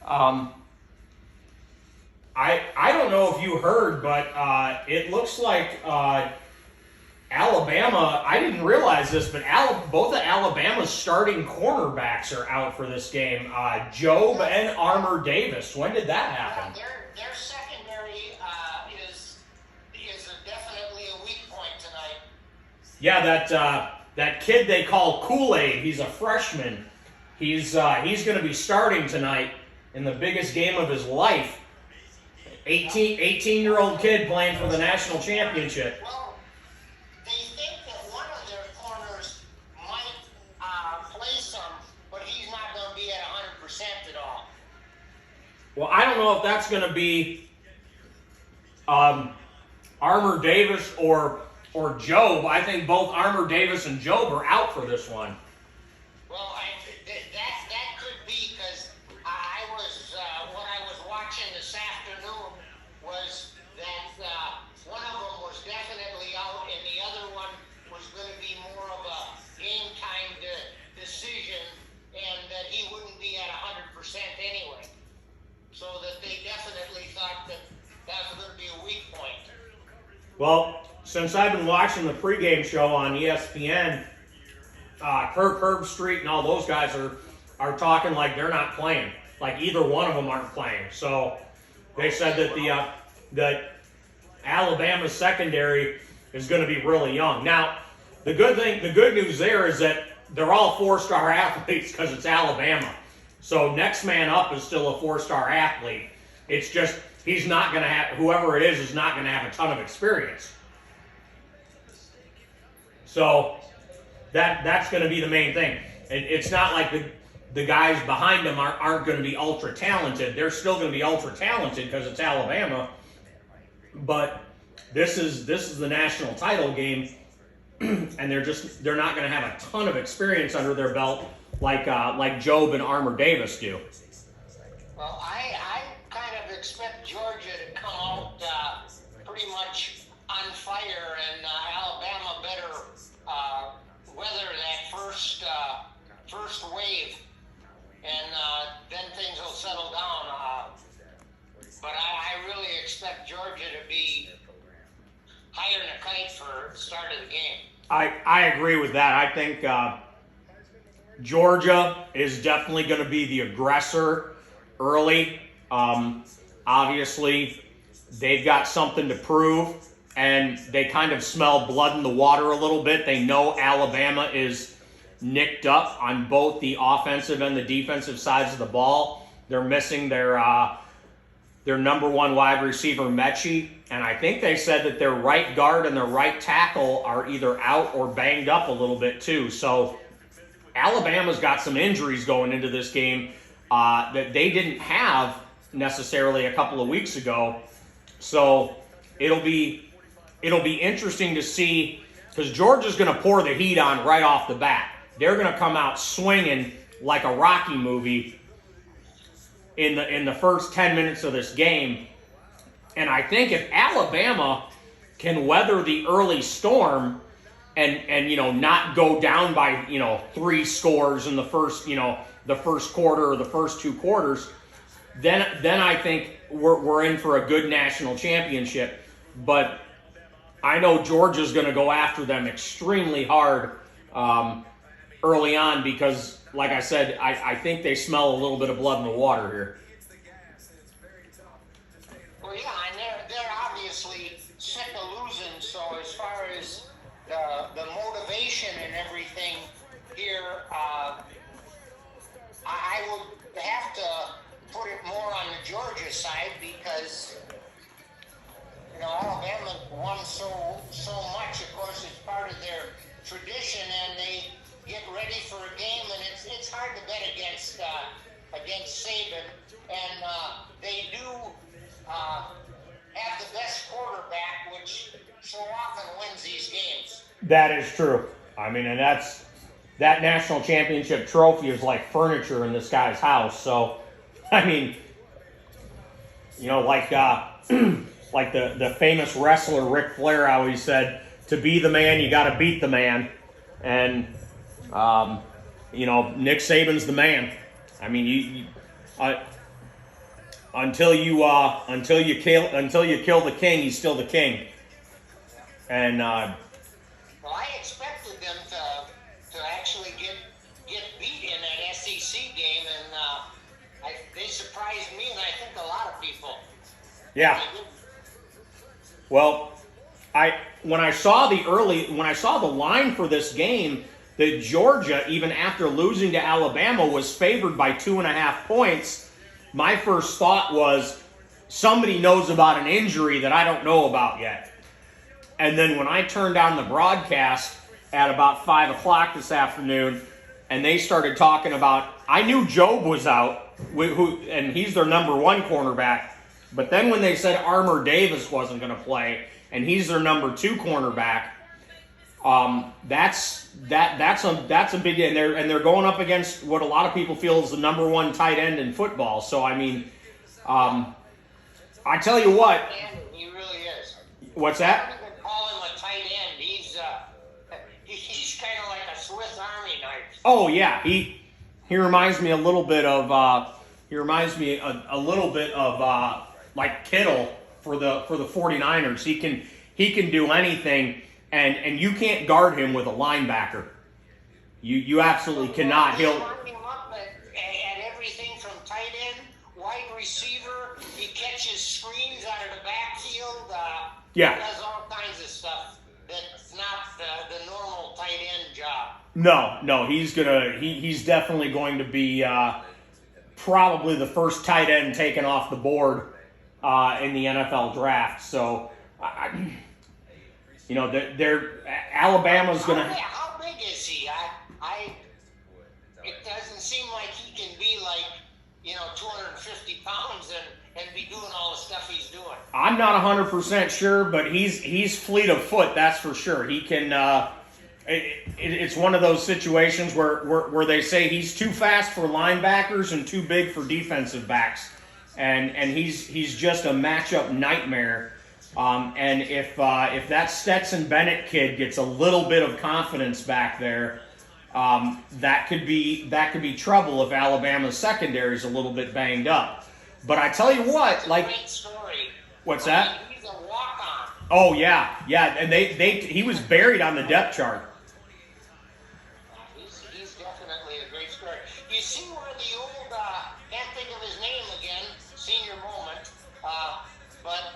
Um, I don't know if you heard, but it looks like Alabama, I didn't realize this, but both of Alabama's starting cornerbacks are out for this game. Job and Armour Davis. When did that happen? Their secondary is definitely a weak point tonight. Yeah, that kid they call Kool-Aid, he's a freshman. He's going to be starting tonight in the biggest game of his life. 18-year-old kid playing for the national championship. Well, they think that one of their corners might play some, but he's not going to be at 100% at all. Well, I don't know if that's going to be Armour Davis or Job. I think both Armour Davis and Job are out for this one. Well, that could be because what I was watching this afternoon was that one of them was definitely out and the other one was going to be more of a game time decision and that he wouldn't be at 100% anyway. So that they definitely thought that was going to be a weak point. Well, since I've been watching the pregame show on ESPN, Kirk Herbstreit and all those guys are talking like they're not playing, like either one of them aren't playing. So they said that that Alabama's secondary is going to be really young. Now, the good news there is that they're all four-star athletes because it's Alabama. So next man up is still a four-star athlete. It's just he's not going to have, whoever it is not going to have a ton of experience. So that's going to be the main thing. It's not like the guys behind them aren't going to be ultra talented. They're still going to be ultra talented because it's Alabama. But this is the national title game, and they're not going to have a ton of experience under their belt like Job and Armour Davis do. Well, I kind of expect Georgia to come out pretty much on fire, and Alabama better weather that first wave, and then things will settle down. But I really expect Georgia to be higher than a kite for the start of the game. I agree with that. I think Georgia is definitely going to be the aggressor early. Obviously, they've got something to prove, and they kind of smell blood in the water a little bit. They know Alabama is nicked up on both the offensive and the defensive sides of the ball. They're missing their number one wide receiver, Mechie, and I think they said that their right guard and their right tackle are either out or banged up a little bit too. So Alabama's got some injuries going into this game that they didn't have necessarily a couple of weeks ago. So it'll be interesting to see, because Georgia's going to pour the heat on right off the bat. They're going to come out swinging like a Rocky movie in the first 10 minutes of this game. And I think if Alabama can weather the early storm and not go down by 3 scores in the first quarter or the first 2 quarters, then I think we're in for a good national championship. But I know Georgia's going to go after them extremely hard early on because, like I said, I think they smell a little bit of blood in the water here. Well, yeah, and they're obviously sick of losing. So as far as the motivation and everything here, I would have to put it more on the Georgia side because Alabama won so much. Of course, it's part of their tradition, and they get ready for a game, and it's hard to bet against Saban, and they do have the best quarterback, which so often wins these games. That is true. I mean, and that national championship trophy is like furniture in this guy's house. So, I mean, like the famous wrestler Ric Flair always said, to be the man, you got to beat the man. And, Nick Saban's the man. I mean, until you kill the king, he's still the king. And Well, I expected them to actually get beat in that SEC game, and they surprised me, and I think a lot of people. yeah. Well, when I saw the line for this game, that Georgia, even after losing to Alabama, was favored by 2.5 points, my first thought was somebody knows about an injury that I don't know about yet. And then when I turned on the broadcast at about 5 o'clock this afternoon, and they started talking about, I knew Job was out, and he's their number one cornerback. But then when they said Armour Davis wasn't going to play, and he's their number 2 cornerback, that's a big, and they're going up against what a lot of people feel is the number 1 tight end in football. So I mean, I tell you what, He really is. What's I that? don't even call him a tight end. He's kind of like a Swiss Army knife. Oh yeah, he reminds me a little bit of like Kittle for the 49ers. He can do anything, and you can't guard him with a linebacker. You absolutely cannot. He'll He'll line him up at everything from tight end, wide receiver. He catches screens out of the backfield. Yeah. He does all kinds of stuff that's not the normal tight end job. No, he's definitely going to be probably the first tight end taken off the board in the NFL draft. So, Alabama's going to. How big is he? It doesn't seem like he can be like 250 pounds and be doing all the stuff he's doing. I'm not 100% sure, but he's fleet of foot. That's for sure. He can. It's one of those situations where they say he's too fast for linebackers and too big for defensive backs, and he's just a matchup nightmare. And if that Stetson Bennett kid gets a little bit of confidence back there, that could be trouble if Alabama's secondary is a little bit banged up. But I tell you what, That's a like, great story. what's that? He's a walk-on. Oh yeah, and he was buried on the depth chart. He's definitely a great story. You see where the old, can't think of his name again, senior moment, but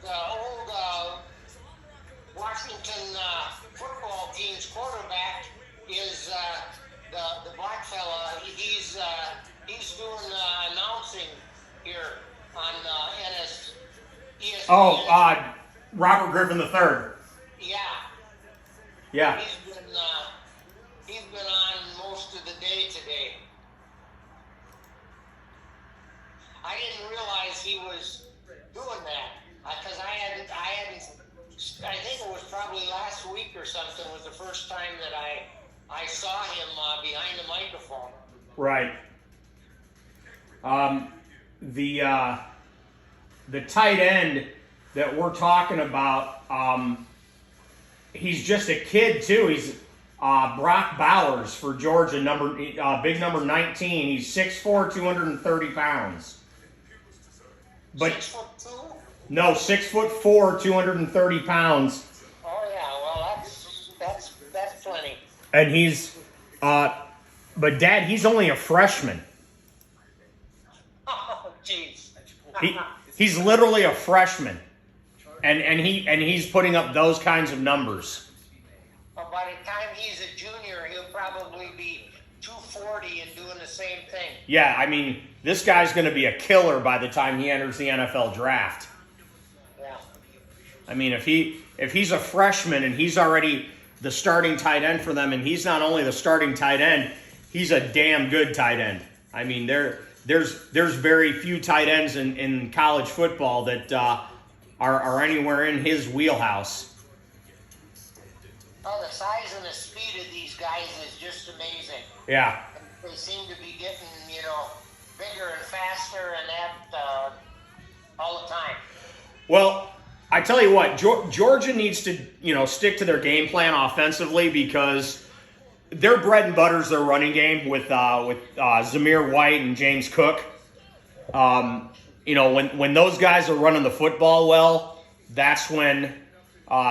the old Washington football team's quarterback is the black fella. He's doing announcing here on ESPN. Oh, Robert Griffin III. Yeah. Yeah. He's been on most of the day today. I didn't realize he was doing that because I think it was probably last week or something was the first time that I saw him behind the microphone. Right. The tight end that we're talking about, he's just a kid too. He's Brock Bowers for Georgia, big number 19. He's 6'4", 230 pounds. But 6'2"? no, 6'4", 230 pounds. Oh yeah, well that's plenty. And he's, but Dad, he's only a freshman. Oh jeez. He's literally a freshman, and he's putting up those kinds of numbers. Well, by the time he's a junior, he'll probably be 240 and doing the same thing. Yeah, I mean, this guy's going to be a killer by the time he enters the NFL draft. Yeah. I mean, if he's a freshman and he's already the starting tight end for them, and he's not only the starting tight end, he's a damn good tight end. I mean, there's very few tight ends in college football that are anywhere in his wheelhouse. Oh, the size and the speed of these guys is just amazing. Yeah. They seem to be getting, bigger and faster and that all the time. Well, I tell you what, Georgia needs to, stick to their game plan offensively because their bread and butter is their running game with Zamir White and James Cook. when those guys are running the football well, that's when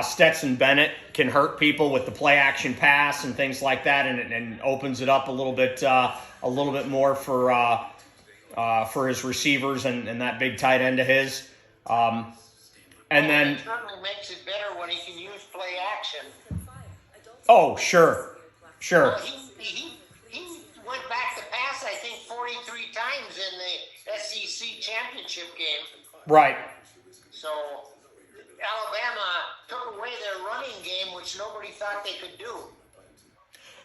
Stetson Bennett can hurt people with the play action pass and things like that, and opens it up a little bit more for his receivers and that big tight end of his. And then it certainly makes it better when he can use play action. Oh, sure. Well, he went back to pass, I think, 43 times in the SEC championship game. Right. So Alabama took away their running game, which nobody thought they could do.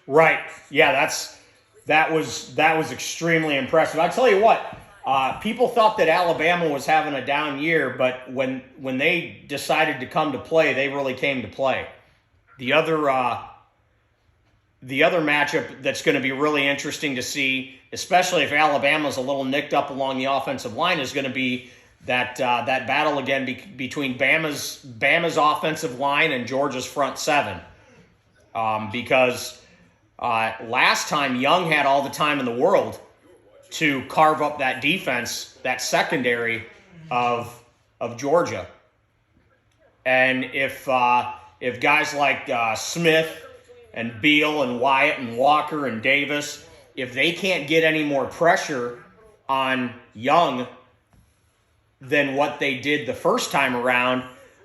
Right. Yeah, that was extremely impressive. I tell you what, people thought that Alabama was having a down year, but when they decided to come to play, they really came to play. The other matchup that's going to be really interesting to see, especially if Alabama's a little nicked up along the offensive line, is going to be that battle again between Bama's offensive line and Georgia's front seven. Because last time Young had all the time in the world to carve up that defense, that secondary of Georgia. And if guys like Smith and Beal and Wyatt and Walker and Davis, if they can't get any more pressure on Young than what they did the first time around,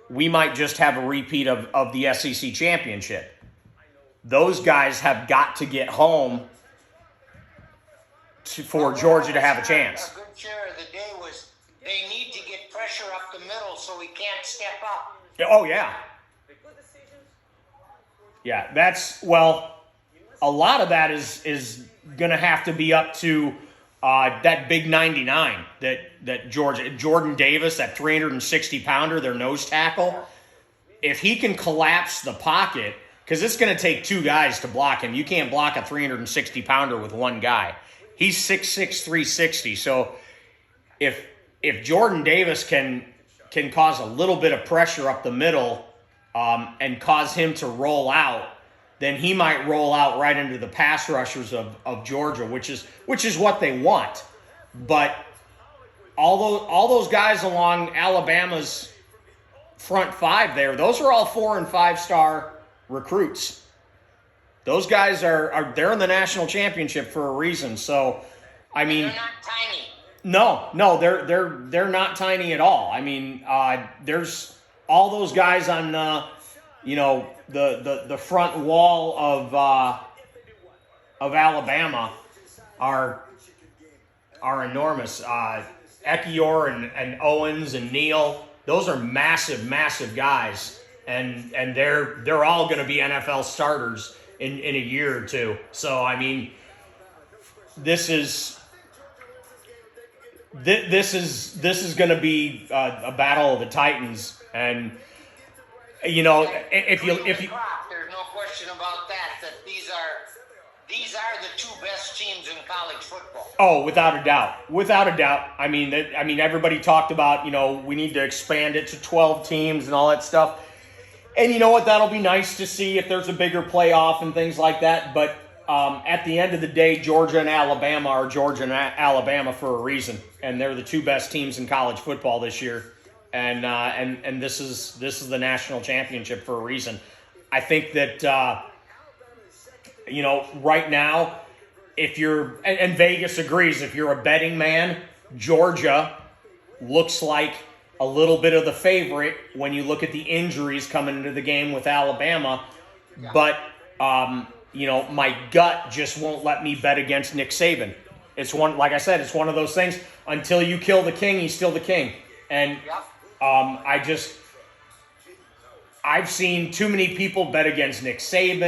we might just have a repeat of the SEC championship. Those guys have got to get home for Georgia to have a chance. A good share of the day was they need to get pressure up the middle so we can't step up. Oh, yeah. Yeah, a lot of that is going to have to be up to that big 99 that Jordan Davis, that 360-pounder, their nose tackle. If he can collapse the pocket, because it's going to take two guys to block him. You can't block a 360-pounder with one guy. He's 6'6", 360. So if Jordan Davis can cause a little bit of pressure up the middle and cause him to roll out, then he might roll out right into the pass rushers of Georgia, which is what they want. But all those guys along Alabama's front five there, those are all 4- and 5-star recruits. Those guys they're in the national championship for a reason. So, I mean, they're not tiny. No, they're not tiny at all. I mean, there's all those guys on the front wall of Alabama are enormous. Ekiyor and Owens and Neal, those are massive guys, and they're all going to be NFL starters in a year or two. So I mean, this is going to be a battle of the Titans, and if you there's no question about that these are the two best teams in college football. Oh, without a doubt. I mean, everybody talked about, we need to expand it to 12 teams and all that stuff. And you know what? That'll be nice to see if there's a bigger playoff and things like that. But at the end of the day, Georgia and Alabama are Georgia and Alabama for a reason, and they're the two best teams in college football this year. And this is the national championship for a reason. I think that right now, if you're and Vegas agrees, if you're a betting man, Georgia looks like a little bit of the favorite when you look at the injuries coming into the game with Alabama. Yeah. But my gut just won't let me bet against Nick Saban. Like I said, it's one of those things. Until you kill the king, he's still the king. And I've seen too many people bet against Nick Saban.